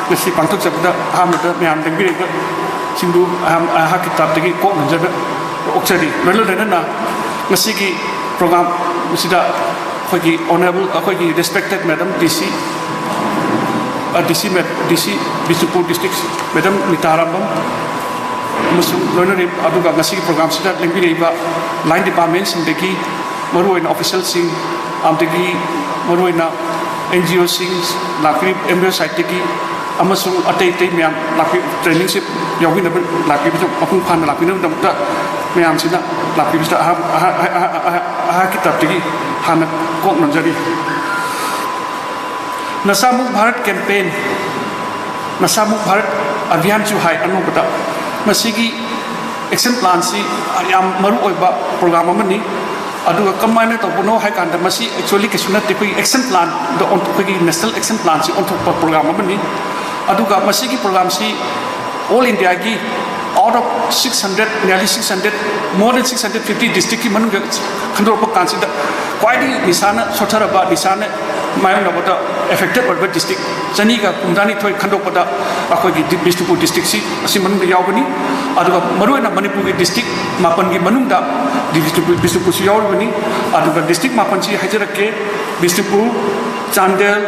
ngasi pangthok sabda hamda myam dengbi rek singdu ha kitab tegi kok njabe oksadi lolo dena ngasi ki program sida khoi honorable khoi respected madam DC DC Bisupur district madam Mitarambam musung lolo ni aduga ngasi program sida lengbi reiba line departments indegi maruina official sing amdegi maruina NGO sing lakri MBO site tegi amasung atei myam lakri training ship yawin na lakri bisu apung phan lakri na damta myam sina lakri bisu ha kitab tegi hana kok nanjari Nasamuk Bharat campaign Nasamuk Bharat abhiyan chu hai anu bata masigi action plan si yam maru oiba program amani aduga kamana to puno hai kanda masi actually kesuna te koi action plan the on koi national action plan si on program amani aduga masigi program si all India gi out of 600 nearly 600 more than 650 district ki manu khandor pa consider quite nisana sotaraba nisana mayong nabota affected by district chani ka kumdani thoi khandok pada akoi gi Bisnupur district si asi manung da yawbani aduga maruina Manipur gi district mapan gi manung da Bisnupur si yawbani aduga district mapan si hajarakke Bisnupur Chandel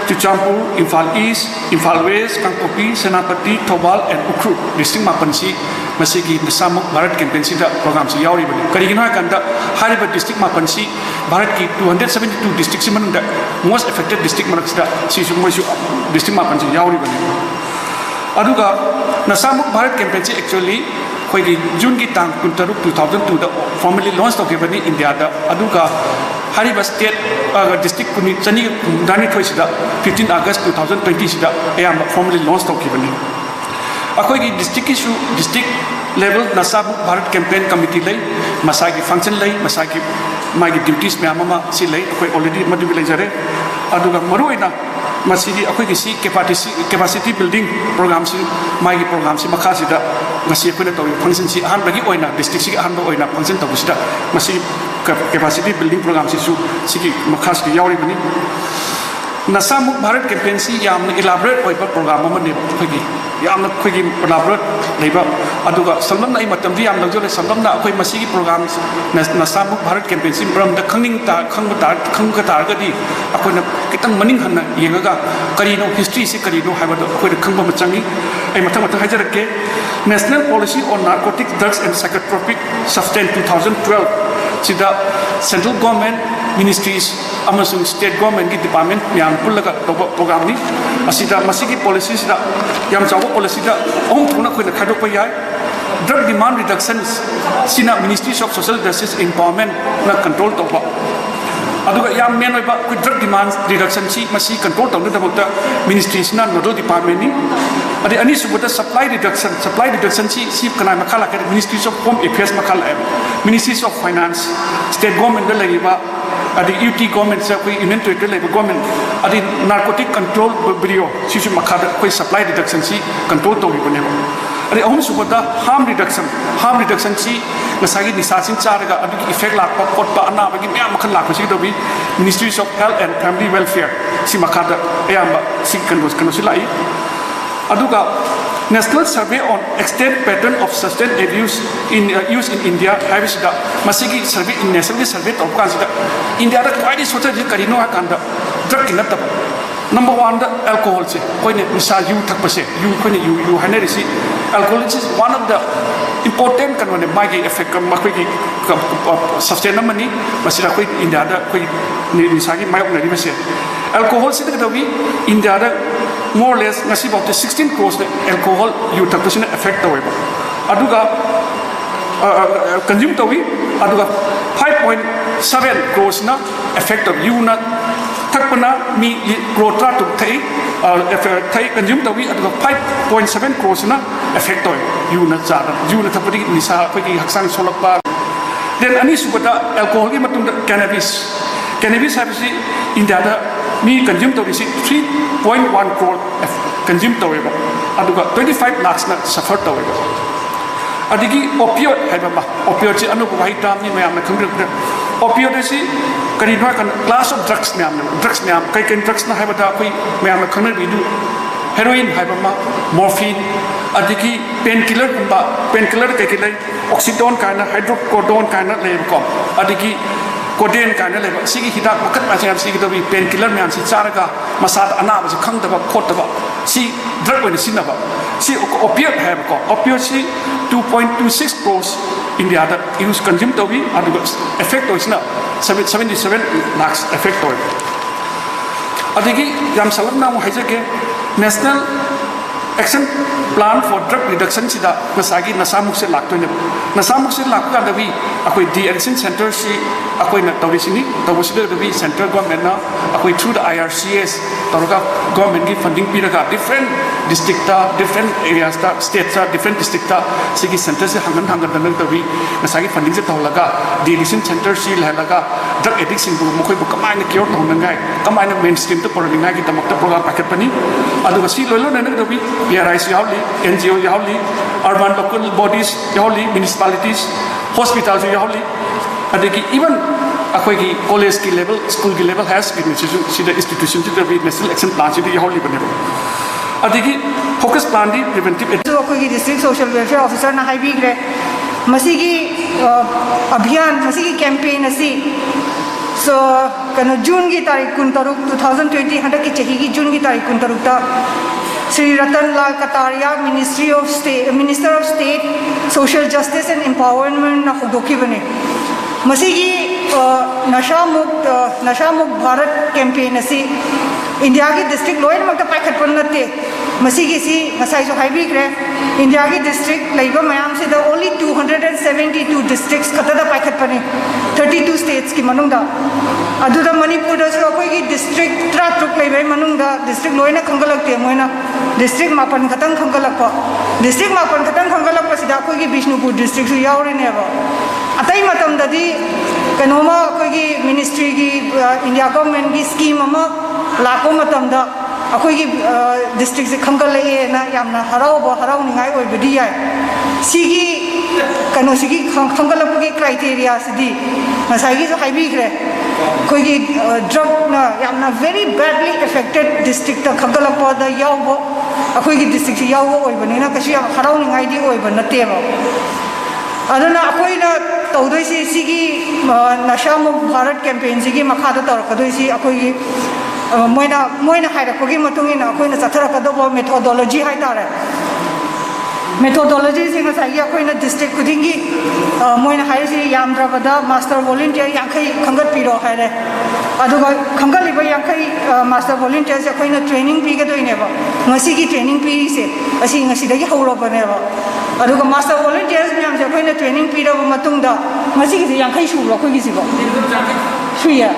Chuchampur Imphal East Imphal West Kangpopi Senapati Thobal and Ukhrul district mapan si masigi Nasamuk Bharat campaign si da program si yawri bani karigino kanda hariba district mapan si Bharat ki 272 district si manung da most affected district manakda si sumoisu district mapan si yawri bani aduga Nasamuk Bharat campaign si actually khoi gi June ki tang 2002 da formally launched to bani India da aduga hariba state district kuni chani dani thoi sida 15 August 2020 sida ayam formally launched to bani akoi gi district ki district level Nasamuk Bharat campaign committee lai masagi function lai masagi magi duties me amama si lai akoi already madu lai jare aduga maruina masigi akoi gi si capacity building program si magi program si makha sida ngasi akoi na tawi function si han bagi oina district si han ba oina function tawi sida masi capacity building program si su sigi makha si yawri bani Nasamuk Bharat campaign si yamna elaborate oiba program amane khoi yamna khoi elaborate leiba aduga samlamna ai matam di yamna jole samlamna khoi masigi program Nasamuk Bharat campaign si bram da khangning ta khangka tar ga di akoi na kitang maning hanna yengaga karino history si karino haiba da khoi da khangba machangi ai mathang hajarakke National Policy on Narcotic Drugs and Psychotropic Substance 2012 sida central government ministries amasung state government ki department yang pullaga program ni asida masigi policy sida yang jago policy da thuna khoi na khadok pa yai drug demand reduction sina ministry of social justice empowerment na control to ba aduga yang main oiba ku drug demand reduction si masi control to na dabta ministries na nodal department ni adi ani subuta supply reduction si kana makhala ka ministries of home affairs makhala ministries of finance state government da laiba adi UT government sa koi union territory laiba government adi narcotic control bureau si makhada koi supply reduction si control to bone adi ahum subuta harm reduction si ngasagi nisasin charaga adi effect lakpa potpa ana bagi me makhan lakpa si dobi ministries of health and family welfare si makhada ayamba si kanus lai aduga National Survey on Extent Pattern of Sustained Abuse in use in India habis da masigi survey national survey to kan sida India da quite socha ji karino akanda drug kinata number 1 da alcohol se koi ne nisa yu thak pase yu koi ne yu haneri si alcohol is one of the important kan one magi effect kan makoi ki sustainable ni masira koi India da koi nisa gi mayok nari pase alcohol se da bi India da more or less ngasi about 16 crores the alcohol you tak pasina effect tawe aduga consume tawi aduga 5.7 crores na effect of you na takpana mi crota to thai thai consume tawi aduga 5.7 crores na effect tawe you na jada you na tapadi nisa pagi haksang solakpa then ani subata alcohol gi matung cannabis habisi India da mi consume to receive 3.1 crore consume to weba aduga 25 lakhs na suffer to weba adigi opioid haiba opioid si anu bai tam ni mayam na khangre opioid si kari no kan class of drugs nyam kai drugs na haiba da koi mayam na khangre bidu heroin haibama morphine adiki painkiller kumba painkiller kekilai oxycodone kana hydrocodone kana lebo adiki codeine kana lebo sigi hidak makat macam sigi to bi painkiller me amsi charaga masat anaba si khangdaba khotaba si drug when sinaba si opioid have ko opioid si 2.26 crores India that use consume to be effect to is na 77 lakhs effect to adigi yam salam na mo haije national action plan for drug reduction sida masagi nasamuk se lakto ne nasamuk se lakka da bi akoi de addiction center si akoi na tawrisini tawsida da bi central government na akoi through the IRCS toroga government gi funding piraga different district ta different areas ta states ta different district ta sigi center se hangan da da bi masagi funding se tawlaga de addiction center si laga drug addiction bu mokoi bu kamai na cure thong ngai kamai na mainstream to por ngai gi tamak ta program packet pani adu si lolo na da bi PRIs yauli NGO yauli urban local bodies yauli municipalities hospitals yauli adiki even akoi ki college ki level school ki level has been see the institution to the national action plan to yauli banebo adiki focus plan di preventive so akoi ki district social welfare officer na high bigre masigi abhiyan masigi campaign asi so kano June ki tarikh 2020 handa ki chahi ki June ki tarikh 13 ta Sri Ratan Lal Kataria, Minister of State, Social Justice and Empowerment na hudoki bane. Masigi Nasha Mukt Bharat campaign asi India ki district lower magta paikhat pannatte. Masigi si nasai so highway kre India ki district laiba mayam se the only 272 districts katada paikhat pane 32 states ki manungda aduda Manipur da so koi ki district truk laiba manungda district loina khangalakte moina district mapan khatang khangalakpa district mapan khatang khangalakpa sida koi ki Bishnupur district su yaure ne ba atai matam dadi kanoma koi ki ministry ki India government ki scheme ama lako matam da akoi ki district se khangalai na yamna harau ningai oi bidi ai sigi kano sigi khangalap ki criteria sidi masai ki so haibi kre koi ki drug na yamna very badly affected district ta khangalap da yawo akoi ki district se yawo oi bani na kashi harau ningai di oi ban na te ba adana akoi na tawdoi si sigi Nasha Mukt Bharat campaign sigi makha da tar kadoi si akoi ki moina haira kogi matungi na koina chathara kadobo methodology hai tare methodology singa sai ya koina district kudingi moina haira si yamdrabada master volunteer yankai khangat piro haire aduga khangal liba yankai master volunteer se koina training pi ga doine ba ngasi ki training pi se asi ngasi dagi hawro bane ba aduga master volunteers myam se koina training pi ra matungda ngasi ki yankai shu ro kogi si ba shuya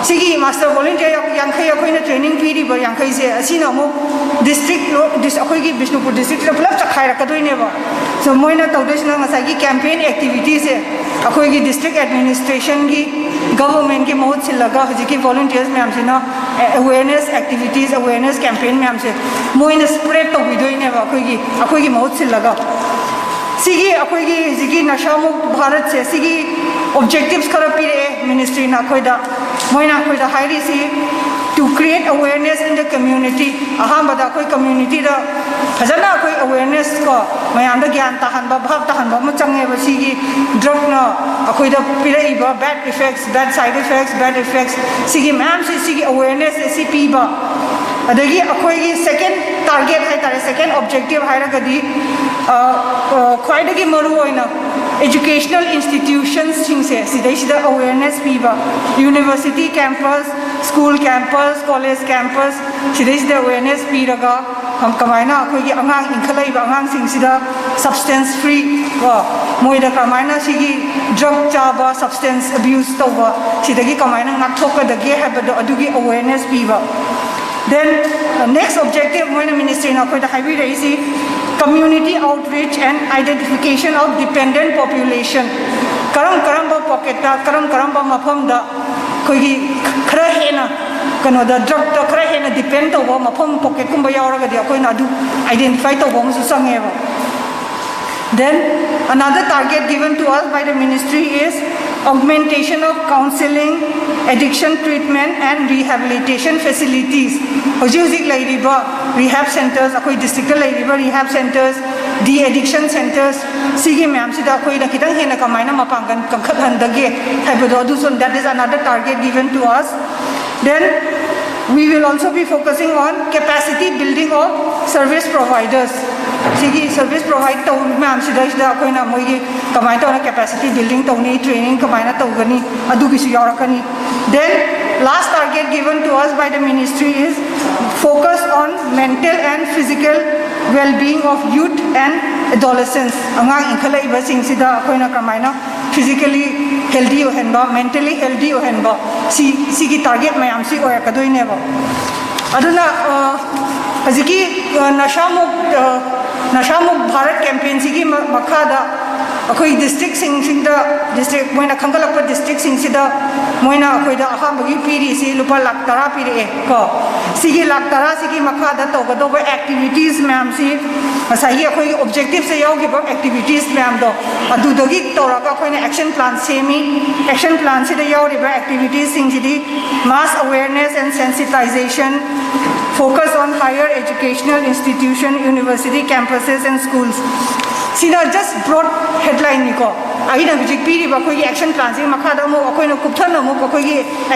sigi master volunteer yankai akoina training piri ba yankai se asina mo district akoi ki Bishnupur district la pulap chakhai rakadoine ba so moina tawdesna ngasai ki campaign activities se akoi ki district administration ki government ki mohut silaga hojiki volunteers me amse na awareness activities awareness campaign me amse moina spread to bidoine ba akoi ki mohut silaga sigi akoi ki jigi Nasha Mukt Bharat se sigi objectives khara pire ministry na khoida moina khoida hairi si to create awareness in the community ahambada koi community da phajana koi awareness ko mayam da gyan tahan ba bhab tahan ba machange ba sigi drug na akoi da pire ba bad effects bad side effects sigi ma'am si sigi awareness si pi ba adagi akoi ki second target hai tare second objective hai ra gadi khoidagi maru oina educational institutions singse sida awareness piba university campus school campus college campus sida awareness piraga ham kamaina akoi gi angang inkhalai ba angang sing sida substance free wa moida kamaina sigi drug chaba substance abuse toba sida gi kamaina ngak thoka dage habado adugi awareness piba then next objective moina ministry na koi da highway raisi community outreach and identification of dependent population karam ba pocket ta karam ba mafam da koi gi khara hena kano da drug ta khara hena depend to ba mafam pocket kum ba yawra ga koi na du identify to ba musu sange ba then another target given to us by the ministry is augmentation of counseling addiction treatment and rehabilitation facilities rehab centers अखोई district rehab centers de-addiction centers sigi ma'am सिदा अखोई ना कितने हैं ना कमायना मापांगन कंखत हंदगे है बदो दूसरों that is another target given to us. Then we will also be focusing on capacity building of service providers. Sigi service provide to ma'am सिदा इस्दा अखोई ना मोई कमायना तो ना capacity building तो नहीं training कमायना तो गनी अदु किसी और कनी. Then last target given to us by the ministry is focus on mental and physical well-being of youth and adolescents. Angang inkhala iba sing sida akoi na kamaina physically healthy ohenba, mentally healthy ohenba. Si ki target mayam si oya kadoi ne ba. Aduna haziki nashamuk Bharat campaign sigi makhada अखोई district सिंगसिंगदा district मोइना खंगलप district सिंगसिदा मोइना अखोइदा अहामगी पीरी सी लुपा लाख तरा पीरे को सिगी लाख तरा सिगी मखादा तोगदोबा एक्टिविटीज मैम सी मसाई अखोई ऑब्जेक्टिव से यावगिबा एक्टिविटीज मैम दो अदुदगी तोराका अखोइना एक्शन प्लान सेमी एक्शन प्लान सिदा यावरिबा एक्टिविटीज सिंगसिदी mass awareness and sensitization focus on higher educational institution university campuses and schools. Sina just broad headline niko aina bijik piri ba koi action plan se makhada mo koi no kupthana mo koi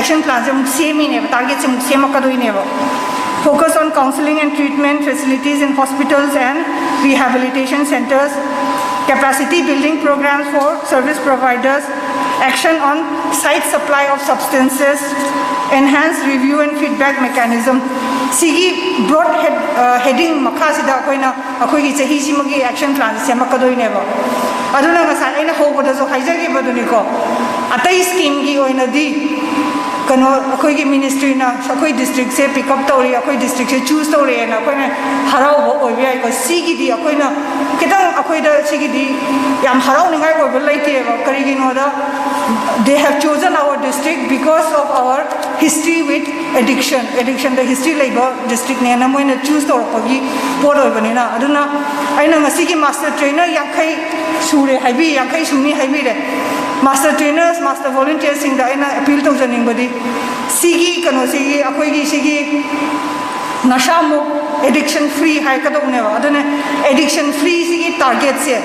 action plan se same ne target se same ka doi ne ba. Focus on counseling and treatment facilities in hospitals and rehabilitation centers, capacity building programs for service providers, action on site supply of substances, enhanced review and feedback mechanism. Sigi broad heading makhasida koina akoi gi chahi simagi action plan se makadoi ne ba aduna nga sa aina hoboda so haijagi baduni ko atai scheme gi oina di kano akoi gi ministry na akoi district se pick up tori akoi district se choose tori na akoi na harau bo oi bi ko sigi di akoi na kitang akoi da sigi di yam harau ni ngai ko laite ba kari gi no da they have chosen our district because of our history with addiction the history labor district ne na moina choose tor pagi poro bani na aduna aina ngasi gi master trainer yankai sure haibi yankai sumi haibi re master trainers master volunteers sing da aina appeal to janing badi sigi kano sigi akoi gi sigi nashamu addiction free hai kadok ne ba aduna addiction free sigi target se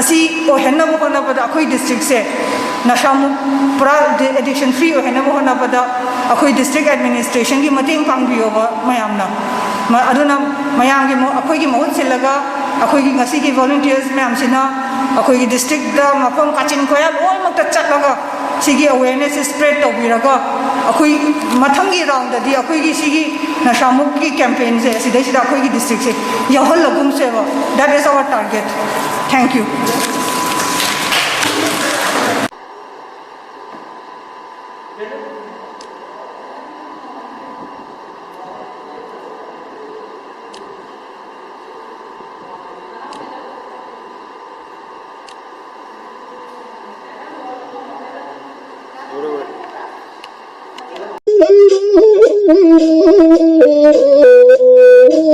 asi o henna mo na bada akoi district se nashamu pura addiction free o henna mo na bada akoi district administration ki mating pangbiyo ba mayamna aduna mayam gi mo akoi gi mohut silaga akoi gi ngasi gi volunteers mayam sina akoi gi district da mapam kachin khoya loi mak ta chatlaga sigi awareness spread to biraga akoi mathang gi round da di akoi gi sigi nashamu ki campaign se sida sida akoi gi district se yahol lagum se ba that is our target. Thank you.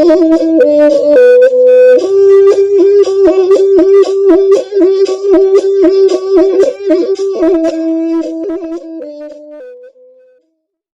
Oh